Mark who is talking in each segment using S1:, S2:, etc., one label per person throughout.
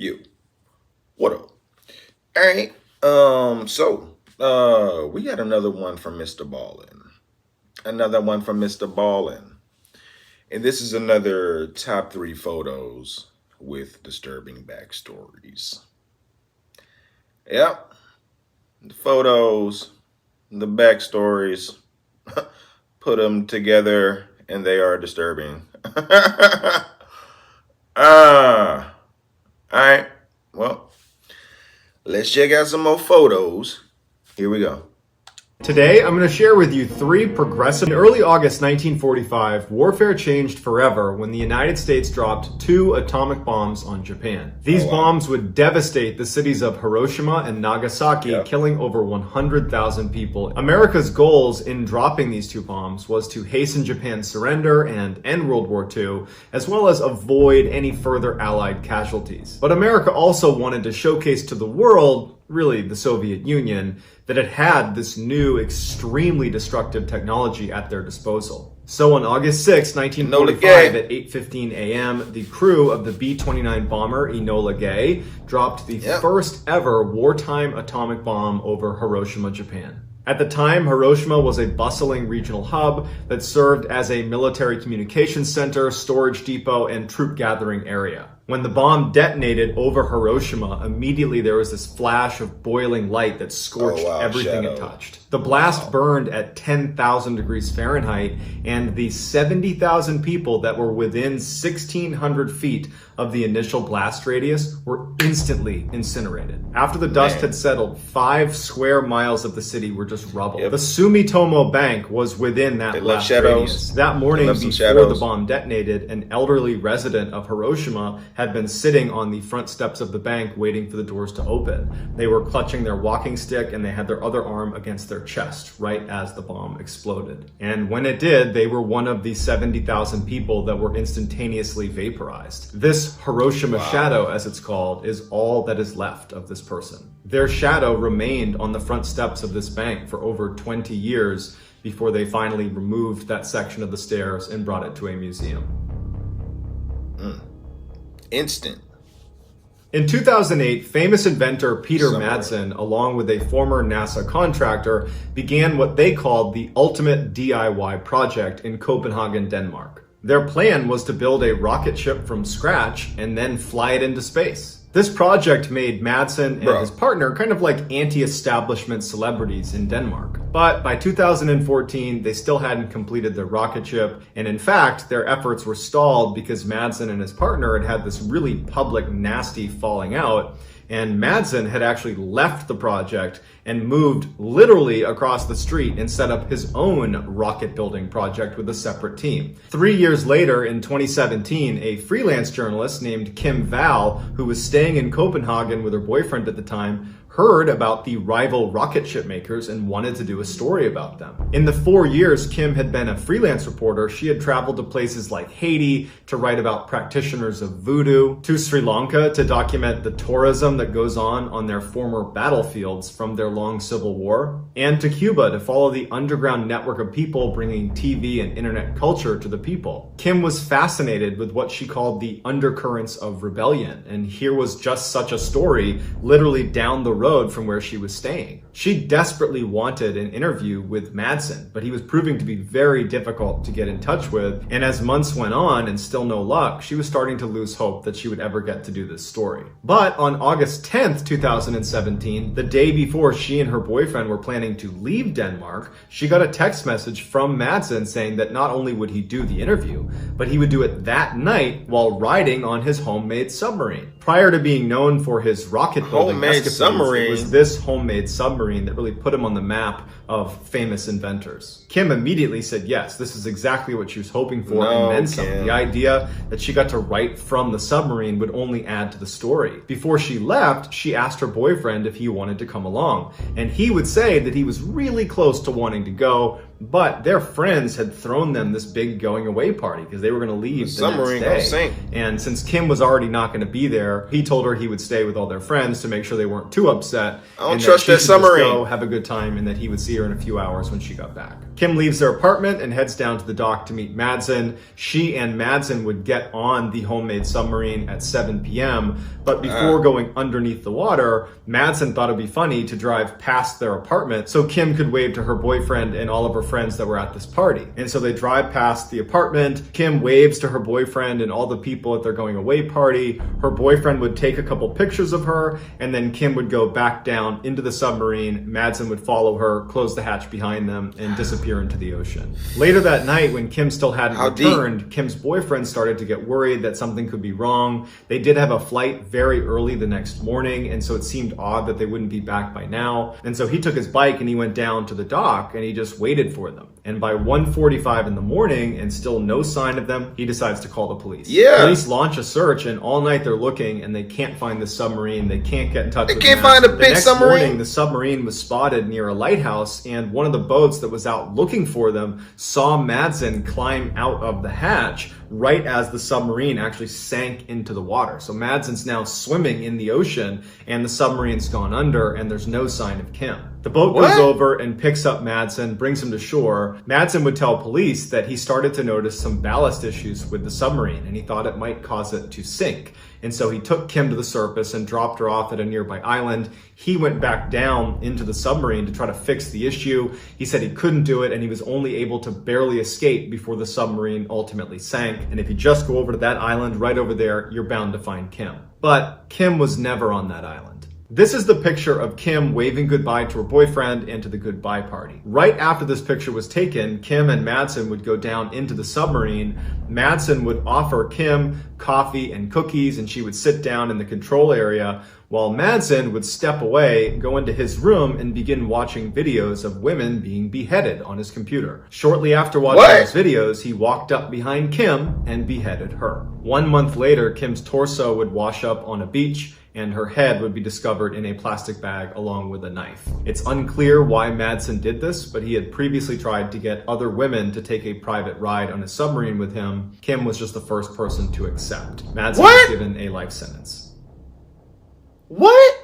S1: You. What up? All right. We got another one from MrBallen. Another one from MrBallen. And this is another top 3 photos with disturbing backstories. Yep. The photos, the backstories, put them together and they are disturbing. All right. Well, let's check out some more photos. Here we go.
S2: Today, I'm going to share with you 3 progressive... In early August 1945, warfare changed forever when the United States dropped 2 atomic bombs on Japan. These bombs would devastate the cities of Hiroshima and Nagasaki, killing over 100,000 people. America's goals in dropping these 2 bombs was to hasten Japan's surrender and end World War II, as well as avoid any further Allied casualties. But America also wanted to showcase to the world, really the Soviet Union, that it had this new, extremely destructive technology at their disposal. So on August 6, 1945, at 8:15 a.m., the crew of the B-29 bomber Enola Gay dropped the first ever wartime atomic bomb over Hiroshima, Japan. At the time, Hiroshima was a bustling regional hub that served as a military communications center, storage depot, and troop gathering area. When the bomb detonated over Hiroshima, immediately there was this flash of boiling light that scorched everything it touched. The blast burned at 10,000 degrees Fahrenheit, and the 70,000 people that were within 1,600 feet of the initial blast radius were instantly incinerated. After the dust had settled, 5 square miles of the city were just rubble. The Sumitomo Bank was within that blast radius. That morning before the bomb detonated, an elderly resident of Hiroshima had been sitting on the front steps of the bank waiting for the doors to open. They were clutching their walking stick and they had their other arm against their chest right as the bomb exploded. And when it did, they were one of the 70,000 people that were instantaneously vaporized. This Hiroshima shadow, as it's called, is all that is left of this person. Their shadow remained on the front steps of this bank for over 20 years before they finally removed that section of the stairs and brought it to a museum.
S1: Instant.
S2: In 2008, famous inventor Peter Madsen, along with a former NASA contractor, began what they called the ultimate DIY project in Copenhagen, Denmark. Their plan was to build a rocket ship from scratch and then fly it into space. This project made Madsen and his partner kind of like anti-establishment celebrities in Denmark. But by 2014, they still hadn't completed their rocket ship, and in fact, their efforts were stalled because Madsen and his partner had had this really public, nasty falling out, and Madsen had actually left the project and moved literally across the street and set up his own rocket building project with a separate team. 3 years later, in 2017, a freelance journalist named Kim Val, who was staying in Copenhagen with her boyfriend at the time, heard about the rival rocket ship makers and wanted to do a story about them. In the 4 years Kim had been a freelance reporter, she had traveled to places like Haiti to write about practitioners of voodoo, to Sri Lanka to document the tourism that goes on their former battlefields from their long civil war, and to Cuba to follow the underground network of people bringing TV and internet culture to the people. Kim was fascinated with what she called the undercurrents of rebellion, and here was just such a story literally down the road from where she was staying. She desperately wanted an interview with Madsen, but he was proving to be very difficult to get in touch with, and as months went on and still no luck, she was starting to lose hope that she would ever get to do this story. But on August 10th, 2017, the day before she and her boyfriend were planning to leave Denmark, she got a text message from Madsen saying that not only would he do the interview, but he would do it that night while riding on his homemade submarine. Prior to being known for his rocket building escapades, it was this homemade submarine that really put him on the map of famous inventors. Kim immediately said yes, this is exactly what she was hoping for, and then some. The idea that she got to write from the submarine would only add to the story. Before she left, she asked her boyfriend if he wanted to come along, and he would say that he was really close to wanting to go, but their friends had thrown them this big going away party because they were going to leave the next day. And since Kim was already not going to be there, he told her he would stay with all their friends to make sure they weren't too upset.
S1: I don't trust that submarine.
S2: Go have a good time, and that he would see her in a few hours when she got back. Kim leaves their apartment and heads down to the dock to meet Madsen. She and Madsen would get on the homemade submarine at 7 p.m., but before going underneath the water, Madsen thought it'd be funny to drive past their apartment so Kim could wave to her boyfriend and all of her friends that were at this party. And so they drive past the apartment. Kim waves to her boyfriend and all the people at their going away party. Her boyfriend would take a couple pictures of her, and then Kim would go back down into the submarine. Madsen would follow her, close the hatch behind them, and disappear into the ocean. Later that night, when Kim still hadn't returned, Kim's boyfriend started to get worried that something could be wrong. They did have a flight very early the next morning, and so it seemed odd that they wouldn't be back by now. And so he took his bike and he went down to the dock and he just waited for them. And by 1:45 in the morning and still no sign of them, he decides to call the police. Police launch a search, and all night they're looking and they can't find the submarine. They can't get in touch with
S1: can't find a big submarine.
S2: The next morning, the submarine was spotted near a lighthouse, and one of the boats that was out looking for them saw Madsen climb out of the hatch right as the submarine actually sank into the water. So Madsen's now swimming in the ocean and the submarine's gone under and there's no sign of Kim. The boat goes over and picks up Madsen, brings him to shore. Madsen would tell police that he started to notice some ballast issues with the submarine and he thought it might cause it to sink. And so he took Kim to the surface and dropped her off at a nearby island. He went back down into the submarine to try to fix the issue. He said he couldn't do it and he was only able to barely escape before the submarine ultimately sank. And if you just go over to that island right over there, you're bound to find Kim. But Kim was never on that island. This is the picture of Kim waving goodbye to her boyfriend and to the goodbye party. Right after this picture was taken, Kim and Madsen would go down into the submarine. Madsen would offer Kim coffee and cookies, and she would sit down in the control area, while Madsen would step away, go into his room, and begin watching videos of women being beheaded on his computer. Shortly after watching those videos, he walked up behind Kim and beheaded her. 1 month later, Kim's torso would wash up on a beach, and her head would be discovered in a plastic bag along with a knife. It's unclear why Madsen did this, but he had previously tried to get other women to take a private ride on a submarine with him. Kim was just the first person to accept. Madsen was given a life sentence.
S1: What?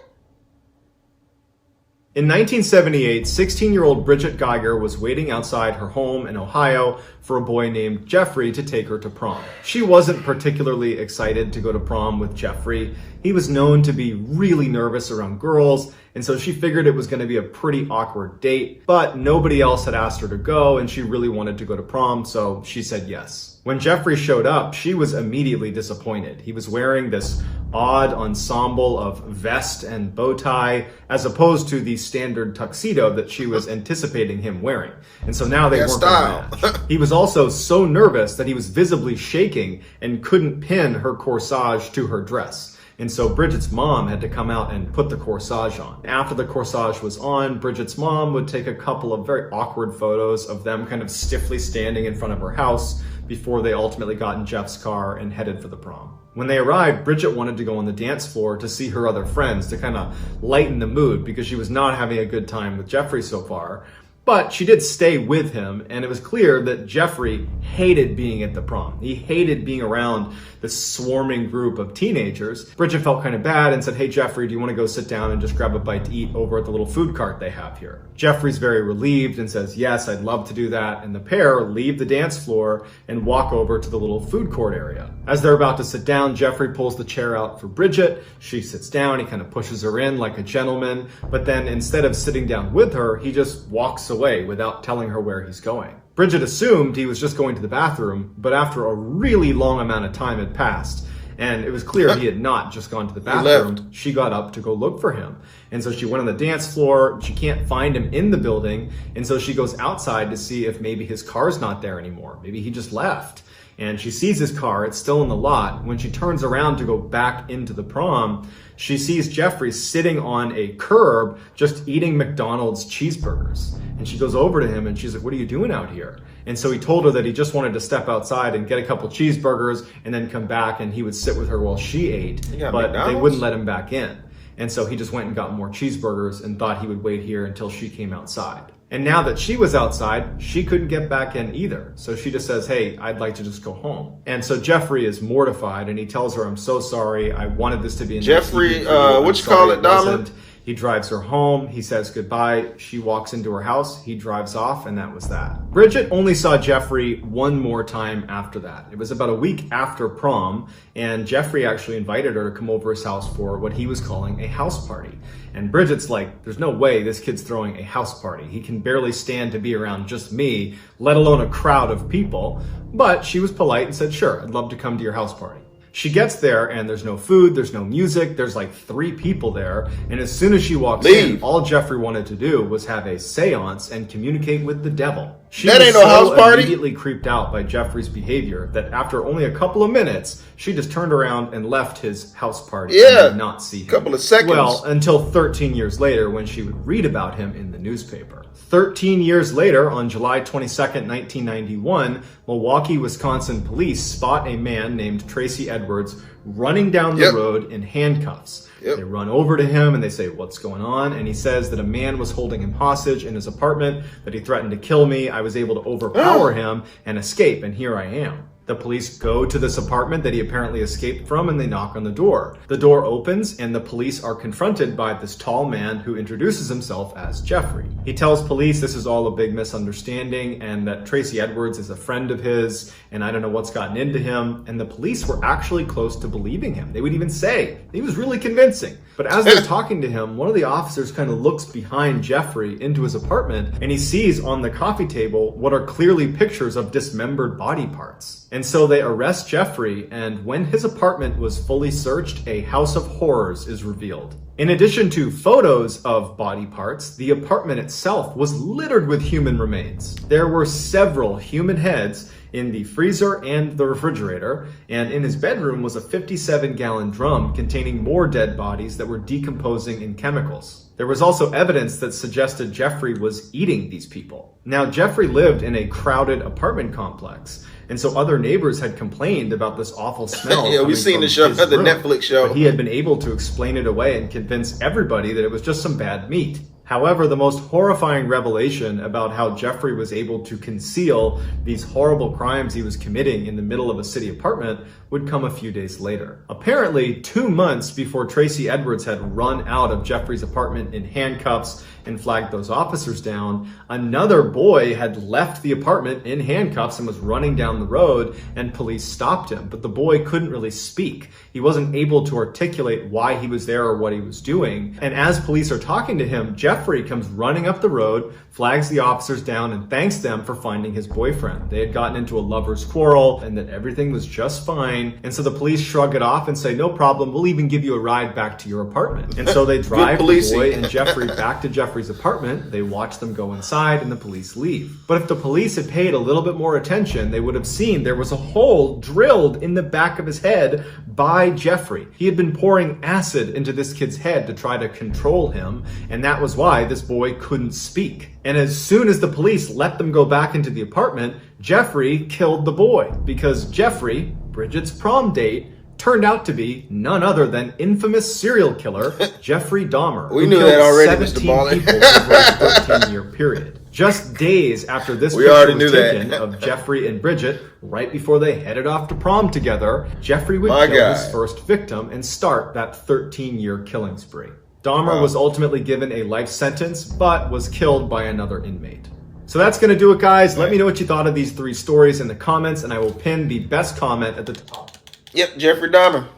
S2: In 1978, 16-year-old Bridget Geiger was waiting outside her home in Ohio for a boy named Jeffrey to take her to prom. She wasn't particularly excited to go to prom with Jeffrey. He was known to be really nervous around girls, and so she figured it was going to be a pretty awkward date, but nobody else had asked her to go, and she really wanted to go to prom, so she said yes. When Jeffrey showed up, she was immediately disappointed. He was wearing this odd ensemble of vest and bow tie, as opposed to the standard tuxedo that she was anticipating him wearing. And so now they weren't going to match. He was also so nervous that he was visibly shaking and couldn't pin her corsage to her dress. And so Bridget's mom had to come out and put the corsage on. After the corsage was on, Bridget's mom would take a couple of very awkward photos of them kind of stiffly standing in front of her house before they ultimately got in Jeff's car and headed for the prom. When they arrived, Bridget wanted to go on the dance floor to see her other friends to kind of lighten the mood because she was not having a good time with Jeffrey so far. But she did stay with him, and it was clear that Jeffrey hated being at the prom. He hated being around this swarming group of teenagers. Bridget felt kind of bad and said, "Hey, Jeffrey, do you want to go sit down and just grab a bite to eat over at the little food cart they have here?" Jeffrey's very relieved and says, "Yes, I'd love to do that." And the pair leave the dance floor and walk over to the little food court area. As they're about to sit down, Jeffrey pulls the chair out for Bridget. She sits down. He kind of pushes her in like a gentleman. But then instead of sitting down with her, he just walks away without telling her where he's going. Bridget assumed he was just going to the bathroom, but after a really long amount of time had passed, and it was clear he had not just gone to the bathroom, she got up to go look for him. And so she went on the dance floor. She can't find him in the building, and so she goes outside to see if maybe his car's not there anymore. Maybe he just left. And she sees his car, it's still in the lot. When she turns around to go back into the prom, she sees Jeffrey sitting on a curb just eating McDonald's cheeseburgers. And she goes over to him and she's like, "What are you doing out here?" And so he told her that he just wanted to step outside and get a couple cheeseburgers and then come back and he would sit with her while she ate, but they wouldn't let him back in. And so he just went and got more cheeseburgers and thought he would wait here until she came outside. And now that she was outside, she couldn't get back in either. So she just says, "Hey, I'd like to just go home." And so Jeffrey is mortified and he tells her, "I'm so sorry. I wanted this to be an
S1: Jeffrey, what you call it, Dahmer?"
S2: He drives her home. He says goodbye. She walks into her house. He drives off, and that was that. Bridget only saw Jeffrey one more time after that. It was about a week after prom, and Jeffrey actually invited her to come over his house for what he was calling a house party. And Bridget's like, there's no way this kid's throwing a house party. He can barely stand to be around just me, let alone a crowd of people. But she was polite and said, sure, I'd love to come to your house party. She gets there and there's no food, there's no music, there's like 3 people there. And as soon as she walks in, all Jeffrey wanted to do was have a seance and communicate with the devil. She was
S1: ain't no house party.
S2: Immediately creeped out by Jeffrey's behavior that after only a couple of minutes, she just turned around and left his house party and did not see him.
S1: Couple of seconds.
S2: Well, until 13 years later when she would read about him in the newspaper. 13 years later, on July 22nd, 1991, Milwaukee, Wisconsin police spot a man named Tracy Edwards running down the road in handcuffs. They run over to him and they say, what's going on? And he says that a man was holding him hostage in his apartment, that he threatened to kill me. I was able to overpower him and escape, and here I am. The police go to this apartment that he apparently escaped from and they knock on the door. The door opens and the police are confronted by this tall man who introduces himself as Jeffrey. He tells police this is all a big misunderstanding and that Tracy Edwards is a friend of his and I don't know what's gotten into him. And the police were actually close to believing him. They would even say he was really convincing. But as they're talking to him, one of the officers kind of looks behind Jeffrey into his apartment and he sees on the coffee table what are clearly pictures of dismembered body parts. And so they arrest Jeffrey, and when his apartment was fully searched, a house of horrors is revealed. In addition to photos of body parts, the apartment itself was littered with human remains. There were several human heads in the freezer and the refrigerator, and in his bedroom was a 57-gallon drum containing more dead bodies that were decomposing in chemicals. There was also evidence that suggested Jeffrey was eating these people. Now, Jeffrey lived in a crowded apartment complex, and so other neighbors had complained about this awful smell.
S1: Yeah, we've seen the show, the Netflix show.
S2: But he had been able to explain it away and convince everybody that it was just some bad meat. However, the most horrifying revelation about how Jeffrey was able to conceal these horrible crimes he was committing in the middle of a city apartment would come a few days later. Apparently, 2 months before Tracy Edwards had run out of Jeffrey's apartment in handcuffs and flagged those officers down, another boy had left the apartment in handcuffs and was running down the road, and police stopped him. But the boy couldn't really speak. He wasn't able to articulate why he was there or what he was doing. And as police are talking to him, Jeffrey comes running up the road, flags the officers down, and thanks them for finding his boyfriend. They had gotten into a lover's quarrel and that everything was just fine. And so the police shrug it off and say, no problem, we'll even give you a ride back to your apartment. And so they drive the boy and Jeffrey back to Jeffrey's apartment. They watch them go inside and the police leave. But if the police had paid a little bit more attention, they would have seen there was a hole drilled in the back of his head by Jeffrey. He had been pouring acid into this kid's head to try to control him, and that was why this boy couldn't speak. And as soon as the police let them go back into the apartment, Jeffrey killed the boy, because Jeffrey, Bridget's prom date, turned out to be none other than infamous serial killer Jeffrey Dahmer.
S1: We knew that already,
S2: 17
S1: Mr. Ballen.
S2: people over a 13-year period. Just days after this picture was taken of Jeffrey and Bridget, right before they headed off to prom together, Jeffrey would kill his first victim and start that 13-year killing spree. Dahmer was ultimately given a life sentence, but was killed by another inmate. So that's going to do it, guys. Let me know what you thought of these 3 stories in the comments, and I will pin the best comment at the top.
S1: Yep, Jeffrey Dahmer.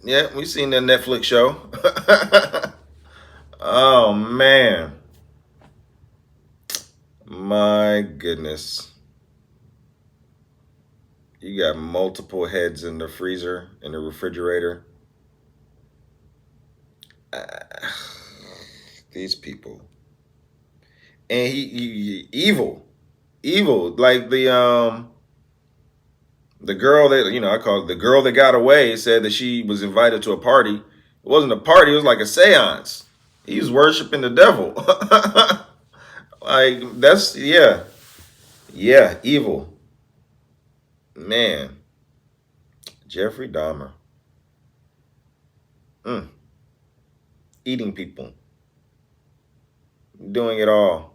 S1: Yeah, we've seen that Netflix show. Oh, man. My goodness. You got multiple heads in the freezer, in the refrigerator. These people. And he evil. Like the girl that, I call it the girl that got away, said that she was invited to a party. It wasn't a party, it was like a seance. He was worshiping the devil. Like, that's, yeah, evil. Man. Jeffrey Dahmer. Eating people. Doing it all.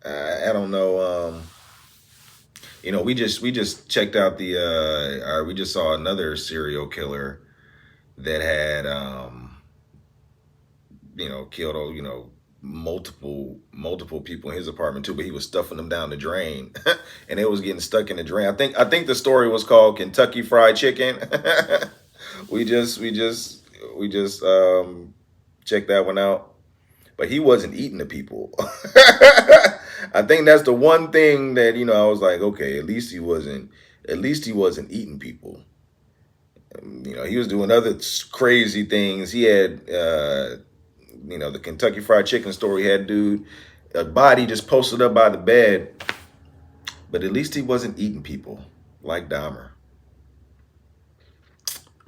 S1: I don't know. We just checked out we just saw another serial killer that had killed multiple people in his apartment too, but he was stuffing them down the drain, and they was getting stuck in the drain. I think the story was called Kentucky Fried Chicken. We just checked that one out, but he wasn't eating the people. I think that's the one thing that I was like, okay, at least he wasn't eating people. He was doing other crazy things. He had the Kentucky Fried Chicken story had dude a body just posted up by the bed, but at least he wasn't eating people like Dahmer.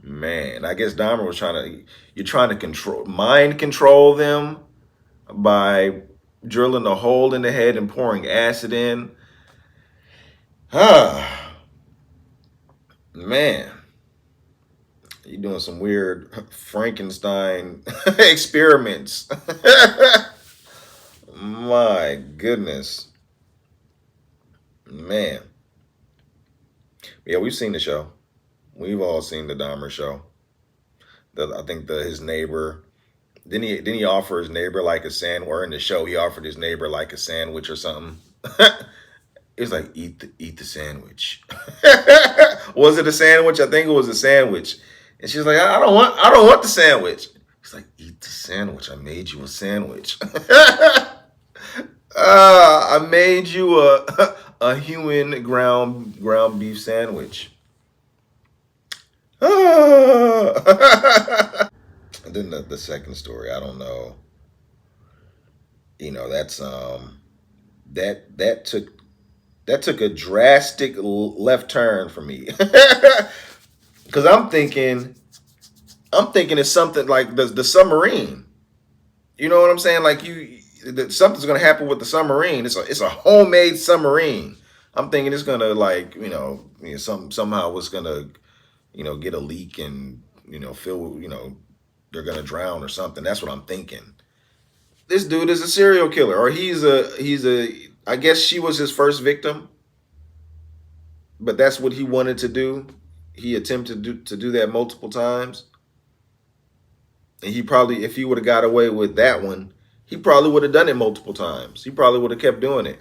S1: Man, I guess Dahmer was you're trying to mind control them by drilling a hole in the head and pouring acid in. Ah, man, you're doing some weird Frankenstein experiments. My goodness, man. Yeah, we've seen the show. We've all seen the Dahmer show. I think his neighbor didn't he offer his neighbor like a sandwich, or in the show he offered his neighbor like a sandwich or something. It's like eat the sandwich. Was it a sandwich? I think it was a sandwich. And she's like, I don't want the sandwich. He's like, eat the sandwich. I made you a sandwich. I made you a human ground beef sandwich. And then the second story, I don't know. That's that took a drastic left turn for me. Because I'm thinking it's something like the submarine. You know what I'm saying? Like something's gonna happen with the submarine. It's a homemade submarine. I'm thinking it's gonna somehow it's gonna get a leak and fill they're gonna drown or something. That's what I'm thinking. This dude is a serial killer, or he's a. I guess she was his first victim, but that's what he wanted to do. He attempted to do that multiple times, and he probably, if he would have got away with that one, he probably would have done it multiple times. He probably would have kept doing it.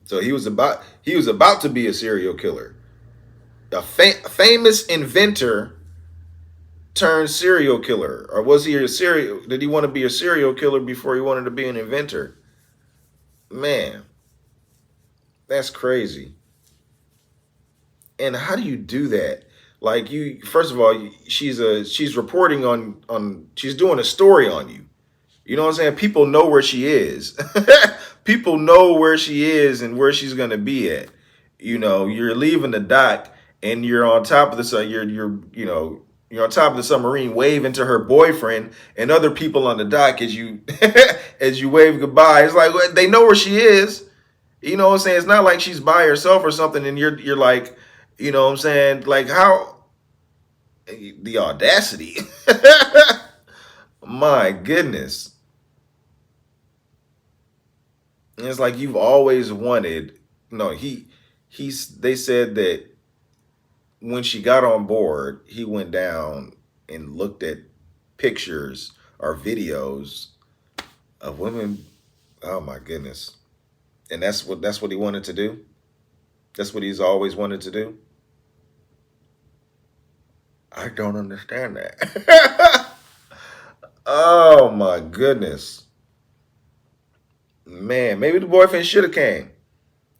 S1: So he was about to be a serial killer, a famous inventor turned serial killer. Or was he did he want to be a serial killer before he wanted to be an inventor? Man, that's crazy. And how do you do that? Like, first of all, she's reporting on she's doing a story on you. You know what I'm saying? People know where she is. People know where she is and where she's gonna be at. You're leaving the dock and you're on top of the you're on top of the submarine waving to her boyfriend and other people on the dock as you as you wave goodbye. It's like they know where she is. You know what I'm saying? It's not like she's by herself or something and you're like, you know what I'm saying? Like, how the audacity. My goodness. And it's like you've always wanted. No, they said that when she got on board, he went down and looked at pictures or videos of women. Oh my goodness. And that's what he wanted to do. That's what he's always wanted to do. I don't understand that. Oh my goodness. Man, maybe the boyfriend should have came.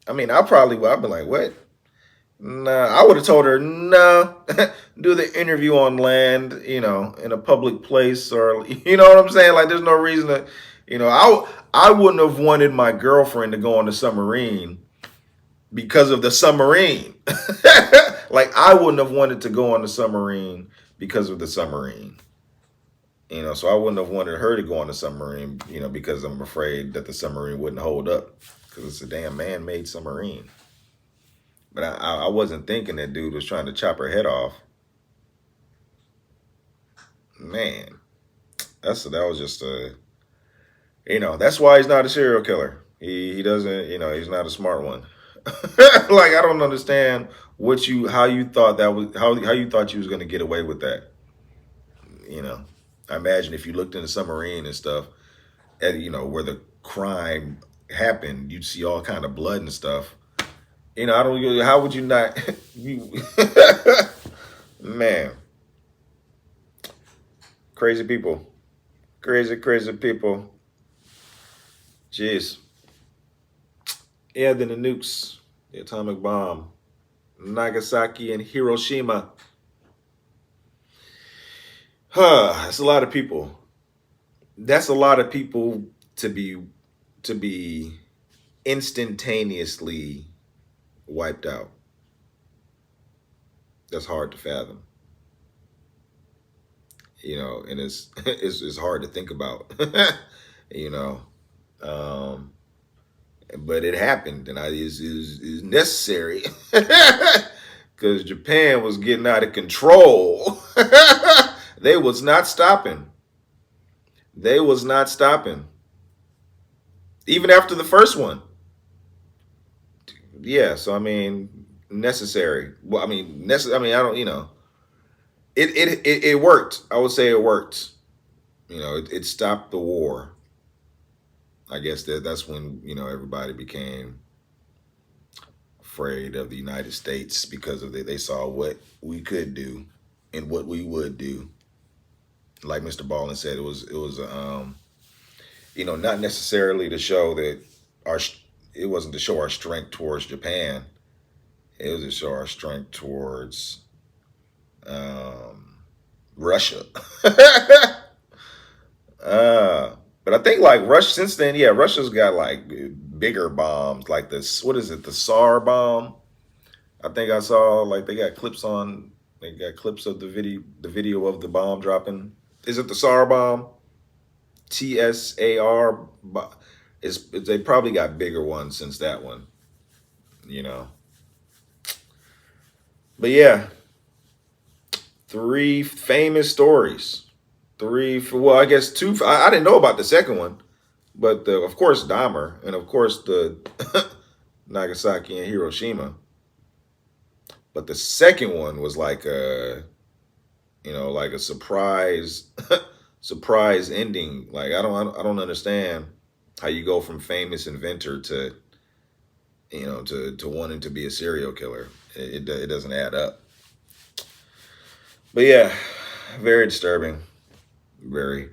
S1: I mean, I've been like, what? Nah, I would have told her, no, do the interview on land, in a public place, or, you know what I'm saying? Like, there's no reason to, I wouldn't have wanted my girlfriend to go on the submarine because of the submarine. Like, I wouldn't have wanted to go on the submarine because of the submarine. So I wouldn't have wanted her to go on the submarine, because I'm afraid that the submarine wouldn't hold up because it's a damn man-made submarine. But I wasn't thinking that dude was trying to chop her head off. Man, that was just that's why he's not a serial killer. He doesn't, he's not a smart one. Like, I don't understand how you thought that was, how you thought you was going to get away with that. You know, I imagine if you looked in the submarine and stuff, at, where the crime happened, you'd see all kind of blood and stuff. I don't. How would you not? You, man, crazy people, crazy people. Jeez. Yeah, then the nukes, the atomic bomb, Nagasaki and Hiroshima. That's a lot of people. That's a lot of people to be instantaneously wiped out. That's hard to fathom. And it's it's hard to think about. you know, um, but it happened, and is necessary because Japan was getting out of control. They was not stopping. They was not stopping. Even after the first one. Yeah, so I mean, necessary. Well, I mean, I don't. It worked. I would say it worked. It stopped the war. I guess that's when everybody became afraid of the United States because they saw what we could do and what we would do. Like MrBallen said, not necessarily to show that our it wasn't to show our strength towards Japan. It was to show our strength towards Russia. But I think like Russia since then, yeah, Russia's got like bigger bombs, like this. What is it? The SAR bomb. I think I saw like they got clips on. They got clips of the video of the bomb dropping. Is it the SAR bomb? TSAR. They probably got bigger ones since that one. But yeah, three famous stories. Well, I guess two. I didn't know about the second one, but of course Dahmer, and of course the Nagasaki and Hiroshima. But the second one was like like a surprise, surprise ending. Like I don't understand how you go from famous inventor to to wanting to be a serial killer. It doesn't add up. But yeah, very disturbing. Very.